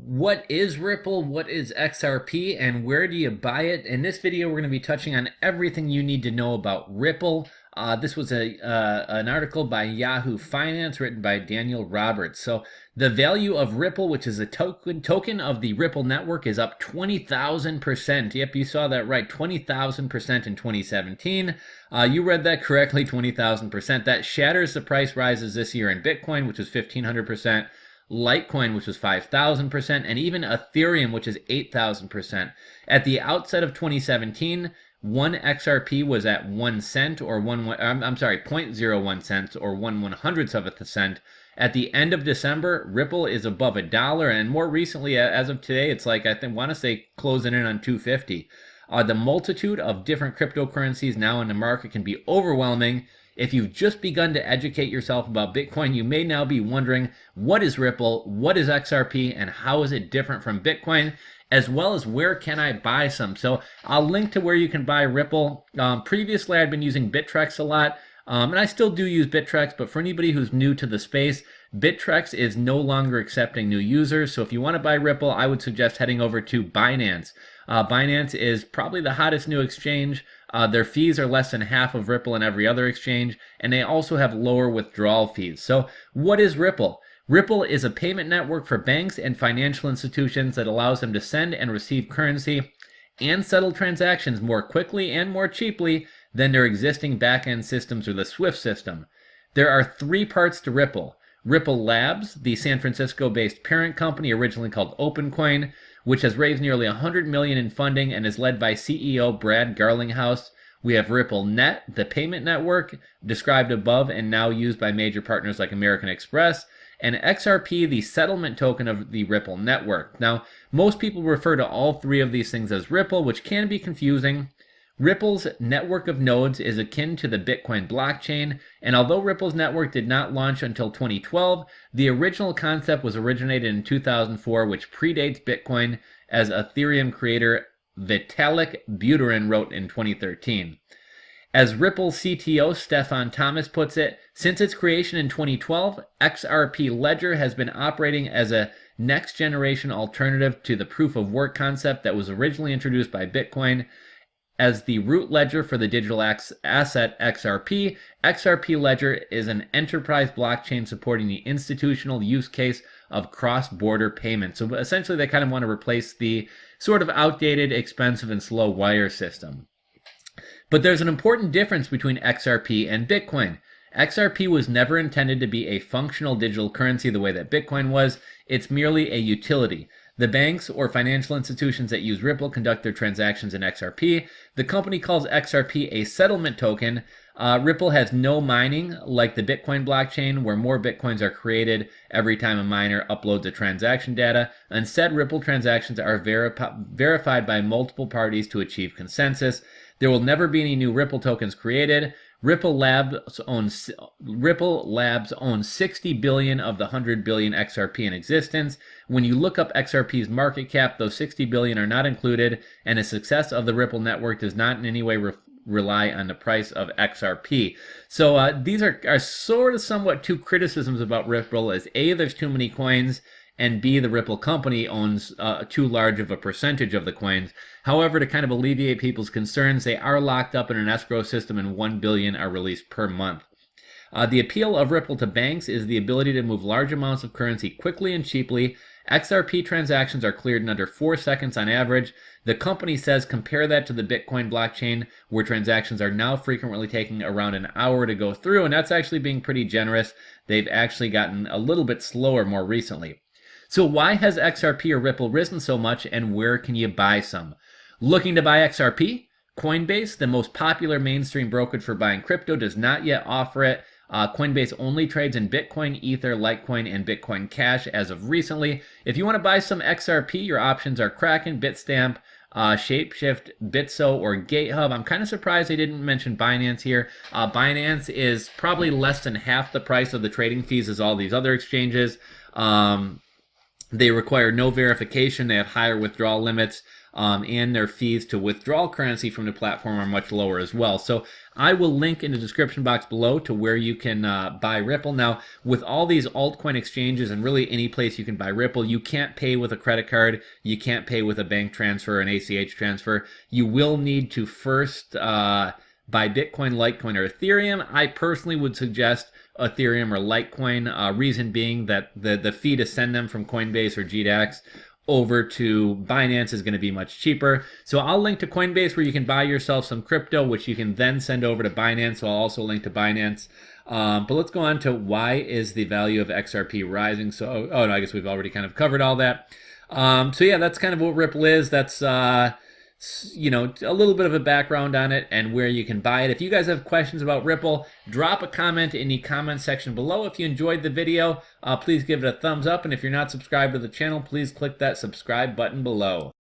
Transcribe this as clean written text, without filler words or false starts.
What is Ripple? What is XRP? And where do you buy it? In this video, we're going to be touching on everything you need to know about Ripple. This was an article by Yahoo Finance written by Daniel Roberts. So the value of Ripple, which is a token of the Ripple network, is up 20,000%. Yep, you saw that right, 20,000% in 2017. You read that correctly, 20,000%. That shatters the price rises this year in Bitcoin, which was 1,500%. Litecoin, which was 5,000%, and even Ethereum, which is 8,000%. At the outset of 2017, one XRP was at 1 cent or 0.01 cents or 1/100th of a cent. At the end of December, Ripple is above $1, and more recently, as of today, it's like want to say closing in on 250. The multitude of different cryptocurrencies now in the market can be overwhelming. If you've just begun to educate yourself about Bitcoin, you may now be wondering, what is Ripple, what is XRP, and how is it different from Bitcoin, as well as where can I buy some? So I'll link to where you can buy Ripple. Previously, I'd been using Bittrex a lot, and I still do use Bittrex, but for anybody who's new to the space, Bittrex is no longer accepting new users. So if you want to buy Ripple, I would suggest heading over to Binance. Binance is probably the hottest new exchange. Their fees are less than half of Ripple and every other exchange, and they also have lower withdrawal fees. So what is Ripple? Ripple is a payment network for banks and financial institutions that allows them to send and receive currency and settle transactions more quickly and more cheaply than their existing back-end systems or the SWIFT system. There are three parts to Ripple. Ripple Labs, the San Francisco-based parent company originally called OpenCoin, which has raised nearly $100 million in funding and is led by CEO Brad Garlinghouse. We have RippleNet, the payment network, described above and now used by major partners like American Express, and XRP, the settlement token of the Ripple network. Now, most people refer to all three of these things as Ripple, which can be confusing. Ripple's network of nodes is akin to the Bitcoin blockchain, and although Ripple's network did not launch until 2012, the original concept was originated in 2004, which predates Bitcoin, as Ethereum creator Vitalik Buterin wrote in 2013. As Ripple CTO Stefan Thomas puts it, since its creation in 2012, XRP Ledger has been operating as a next-generation alternative to the proof-of-work concept that was originally introduced by Bitcoin. As the root ledger for the digital asset XRP, XRP Ledger is an enterprise blockchain supporting the institutional use case of cross-border payments. So essentially, they kind of want to replace the sort of outdated, expensive, and slow wire system. But there's an important difference between XRP and Bitcoin. XRP was never intended to be a functional digital currency the way that Bitcoin was. It's merely a utility. The banks or financial institutions that use Ripple conduct their transactions in XRP. The company calls XRP a settlement token. Ripple has no mining like the Bitcoin blockchain, where more Bitcoins are created every time a miner uploads a transaction data. Instead, Ripple transactions are verified by multiple parties to achieve consensus. There will never be any new Ripple tokens created. Ripple Labs owns 60 billion of the 100 billion XRP in existence. When you look up XRP's market cap, those 60 billion are not included, and the success of the Ripple network does not in any way rely on the price of XRP. So these are sort of somewhat two criticisms about Ripple, as A, there's too many coins, and B, the Ripple company owns too large of a percentage of the coins. However, to kind of alleviate people's concerns, they are locked up in an escrow system and 1 billion are released per month. The appeal of Ripple to banks is the ability to move large amounts of currency quickly and cheaply. XRP transactions are cleared in under 4 seconds on average. The company says compare that to the Bitcoin blockchain, where transactions are now frequently taking around an hour to go through, and that's actually being pretty generous. They've actually gotten a little bit slower more recently. So why has XRP or Ripple risen so much, and where can you buy some? Looking to buy XRP? Coinbase, the most popular mainstream brokerage for buying crypto, does not yet offer it. Coinbase only trades in Bitcoin, Ether, Litecoin, and Bitcoin Cash as of recently. If you want to buy some XRP, your options are Kraken, Bitstamp, Shapeshift, Bitso, or GateHub. I'm kind of surprised they didn't mention Binance here. Binance is probably less than half the price of the trading fees as all these other exchanges. They require no verification. They have higher withdrawal limits, and their fees to withdraw currency from the platform are much lower as well. So I will link in the description box below to where you can buy Ripple. Now, with all these altcoin exchanges and really any place you can buy Ripple, you can't pay with a credit card. You can't pay with a bank transfer, an ACH transfer. You will need to first buy Bitcoin, Litecoin, or Ethereum. I personally would suggest Ethereum or Litecoin, reason being that the fee to send them from Coinbase or GDAX over to Binance is going to be much cheaper. So I'll link to Coinbase where you can buy yourself some crypto, which you can then send over to Binance. So I'll also link to Binance. But let's go on to why is the value of XRP rising? So, no, I guess we've already kind of covered all that. So yeah, that's kind of what Ripple is. That's you know, a little bit of a background on it and where you can buy it. If you guys have questions about Ripple, drop a comment in the comment section below. If you enjoyed the video, please give it a thumbs up. And if you're not subscribed to the channel, please click that subscribe button below.